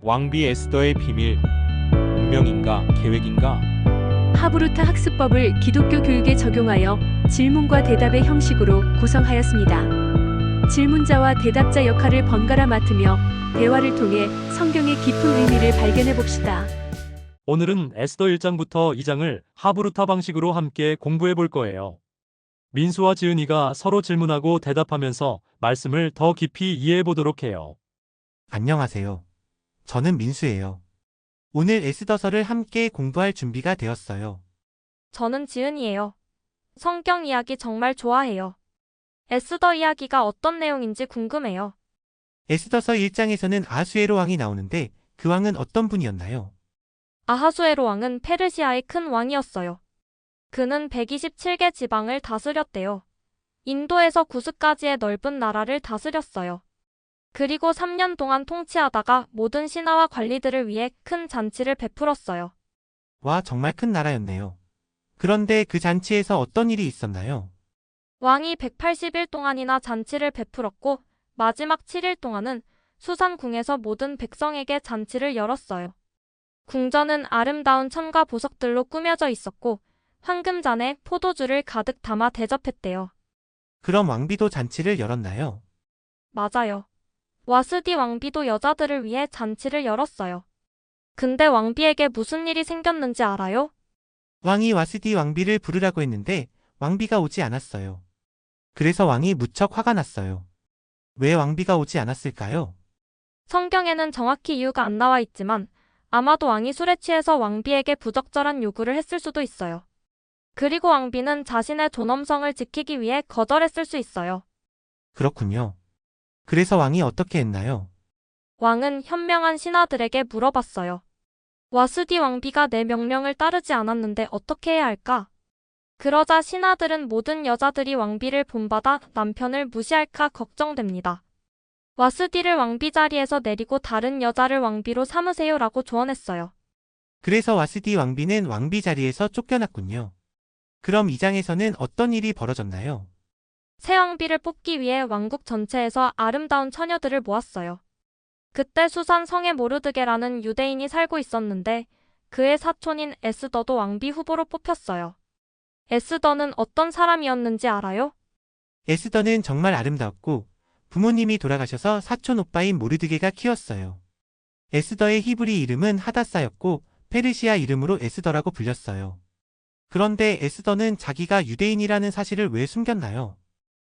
왕비 에스더의 비밀, 운명인가 계획인가? 하브루타 학습법을 기독교 교육에 적용하여 질문과 대답의 형식으로 구성하였습니다. 질문자와 대답자 역할을 번갈아 맡으며 대화를 통해 성경의 깊은 의미를 발견해 봅시다. 오늘은 에스더 1장부터 2장을 하브루타 방식으로 함께 공부해 볼 거예요. 민수와 지은이가 서로 질문하고 대답하면서 말씀을 더 깊이 이해해 보도록 해요. 안녕하세요. 저는 민수예요. 오늘 에스더서를 함께 공부할 준비가 되었어요. 저는 지은이에요. 성경 이야기 정말 좋아해요. 에스더 이야기가 어떤 내용인지 궁금해요. 에스더서 1장에서는 아수에로 왕이 나오는데 그 왕은 어떤 분이었나요? 아하수에로 왕은 페르시아의 큰 왕이었어요. 그는 127개 지방을 다스렸대요. 인도에서 구스까지의 넓은 나라를 다스렸어요. 그리고 3년 동안 통치하다가 모든 신하와 관리들을 위해 큰 잔치를 베풀었어요. 와, 정말 큰 나라였네요. 그런데 그 잔치에서 어떤 일이 있었나요? 왕이 180일 동안이나 잔치를 베풀었고 마지막 7일 동안은 수산궁에서 모든 백성에게 잔치를 열었어요. 궁전은 아름다운 천과 보석들로 꾸며져 있었고 황금잔에 포도주를 가득 담아 대접했대요. 그럼 왕비도 잔치를 열었나요? 맞아요. 와스디 왕비도 여자들을 위해 잔치를 열었어요. 근데 왕비에게 무슨 일이 생겼는지 알아요? 왕이 와스디 왕비를 부르라고 했는데 왕비가 오지 않았어요. 그래서 왕이 무척 화가 났어요. 왜 왕비가 오지 않았을까요? 성경에는 정확히 이유가 안 나와 있지만 아마도 왕이 술에 취해서 왕비에게 부적절한 요구를 했을 수도 있어요. 그리고 왕비는 자신의 존엄성을 지키기 위해 거절했을 수 있어요. 그렇군요. 그래서 왕이 어떻게 했나요? 왕은 현명한 신하들에게 물어봤어요. 와스디 왕비가 내 명령을 따르지 않았는데 어떻게 해야 할까? 그러자 신하들은 모든 여자들이 왕비를 본받아 남편을 무시할까 걱정됩니다. 와스디를 왕비 자리에서 내리고 다른 여자를 왕비로 삼으세요라고 조언했어요. 그래서 와스디 왕비는 왕비 자리에서 쫓겨났군요. 그럼 이 장에서는 어떤 일이 벌어졌나요? 새 왕비를 뽑기 위해 왕국 전체에서 아름다운 처녀들을 모았어요. 그때 수산 성에 모르드게라는 유대인이 살고 있었는데 그의 사촌인 에스더도 왕비 후보로 뽑혔어요. 에스더는 어떤 사람이었는지 알아요? 에스더는 정말 아름다웠고 부모님이 돌아가셔서 사촌 오빠인 모르드게가 키웠어요. 에스더의 히브리 이름은 하다사였고 페르시아 이름으로 에스더라고 불렸어요. 그런데 에스더는 자기가 유대인이라는 사실을 왜 숨겼나요?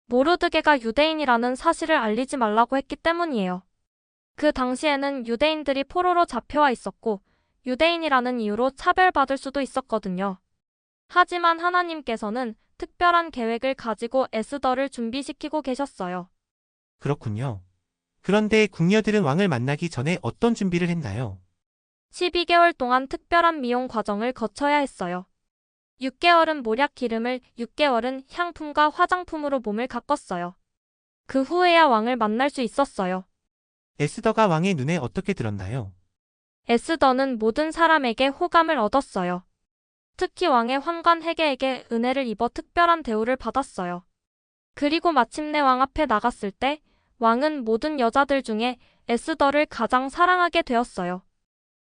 모르드게가 유대인이라는 사실을 알리지 말라고 했기 때문이에요. 그 당시에는 유대인들이 포로로 잡혀와 있었고 유대인이라는 이유로 차별받을 수도 있었거든요. 하지만 하나님께서는 특별한 계획을 가지고 에스더를 준비시키고 계셨어요. 그렇군요. 그런데 궁녀들은 왕을 만나기 전에 어떤 준비를 했나요? 12개월 동안 특별한 미용 과정을 거쳐야 했어요. 6개월은 모략 기름을, 6개월은 향품과 화장품으로 몸을 가꿨어요. 그 후에야 왕을 만날 수 있었어요. 에스더가 왕의 눈에 어떻게 들었나요? 에스더는 모든 사람에게 호감을 얻었어요. 특히 왕의 환관 헤게에게 은혜를 입어 특별한 대우를 받았어요. 그리고 마침내 왕 앞에 나갔을 때 왕은 모든 여자들 중에 에스더를 가장 사랑하게 되었어요.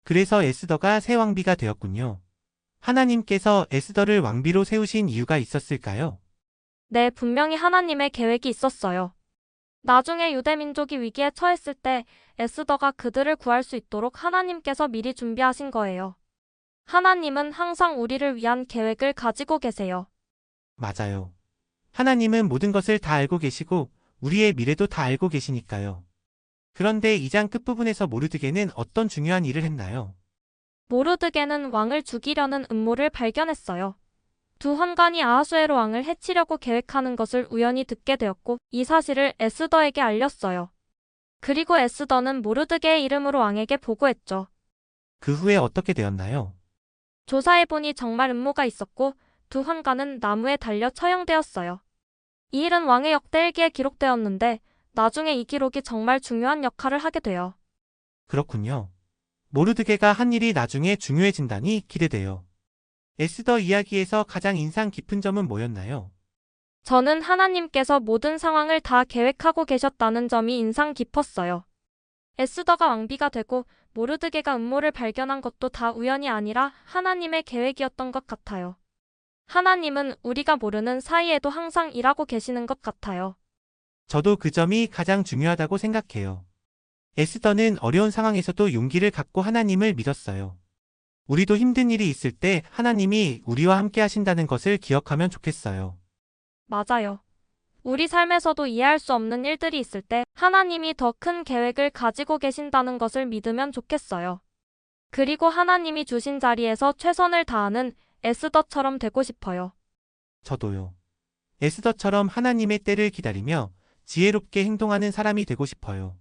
그래서 에스더가 새 왕비가 되었군요. 하나님께서 에스더를 왕비로 세우신 이유가 있었을까요? 네, 분명히 하나님의 계획이 있었어요. 나중에 유대민족이 위기에 처했을 때 에스더가 그들을 구할 수 있도록 하나님께서 미리 준비하신 거예요. 하나님은 항상 우리를 위한 계획을 가지고 계세요. 맞아요. 하나님은 모든 것을 다 알고 계시고 우리의 미래도 다 알고 계시니까요. 그런데 이 장 끝부분에서 모르드게는 어떤 중요한 일을 했나요? 모르드게는 왕을 죽이려는 음모를 발견했어요. 두 환관이 아하수에로 왕을 해치려고 계획하는 것을 우연히 듣게 되었고 이 사실을 에스더에게 알렸어요. 그리고 에스더는 모르드게의 이름으로 왕에게 보고했죠. 그 후에 어떻게 되었나요? 조사해보니 정말 음모가 있었고 두 환관은 나무에 달려 처형되었어요. 이 일은 왕의 역대 일기에 기록되었는데 나중에 이 기록이 정말 중요한 역할을 하게 돼요. 그렇군요. 모르드게가 한 일이 나중에 중요해진다니 기대돼요. 에스더 이야기에서 가장 인상 깊은 점은 뭐였나요? 저는 하나님께서 모든 상황을 다 계획하고 계셨다는 점이 인상 깊었어요. 에스더가 왕비가 되고 모르드게가 음모를 발견한 것도 다 우연이 아니라 하나님의 계획이었던 것 같아요. 하나님은 우리가 모르는 사이에도 항상 일하고 계시는 것 같아요. 저도 그 점이 가장 중요하다고 생각해요. 에스더는 어려운 상황에서도 용기를 갖고 하나님을 믿었어요. 우리도 힘든 일이 있을 때 하나님이 우리와 함께 하신다는 것을 기억하면 좋겠어요. 맞아요. 우리 삶에서도 이해할 수 없는 일들이 있을 때 하나님이 더 큰 계획을 가지고 계신다는 것을 믿으면 좋겠어요. 그리고 하나님이 주신 자리에서 최선을 다하는 에스더처럼 되고 싶어요. 저도요. 에스더처럼 하나님의 때를 기다리며 지혜롭게 행동하는 사람이 되고 싶어요.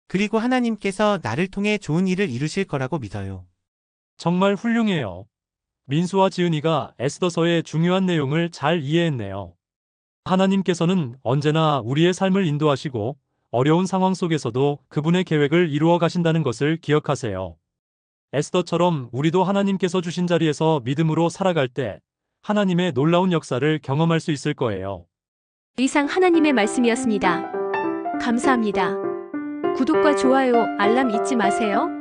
그리고 하나님께서 나를 통해 좋은 일을 이루실 거라고 믿어요. 정말 훌륭해요. 민수와 지은이가 에스더서의 중요한 내용을 잘 이해했네요. 하나님께서는 언제나 우리의 삶을 인도하시고 어려운 상황 속에서도 그분의 계획을 이루어 가신다는 것을 기억하세요. 에스더처럼 우리도 하나님께서 주신 자리에서 믿음으로 살아갈 때 하나님의 놀라운 역사를 경험할 수 있을 거예요. 이상 하나님의 말씀이었습니다. 감사합니다. 구독과 좋아요, 알람 잊지 마세요.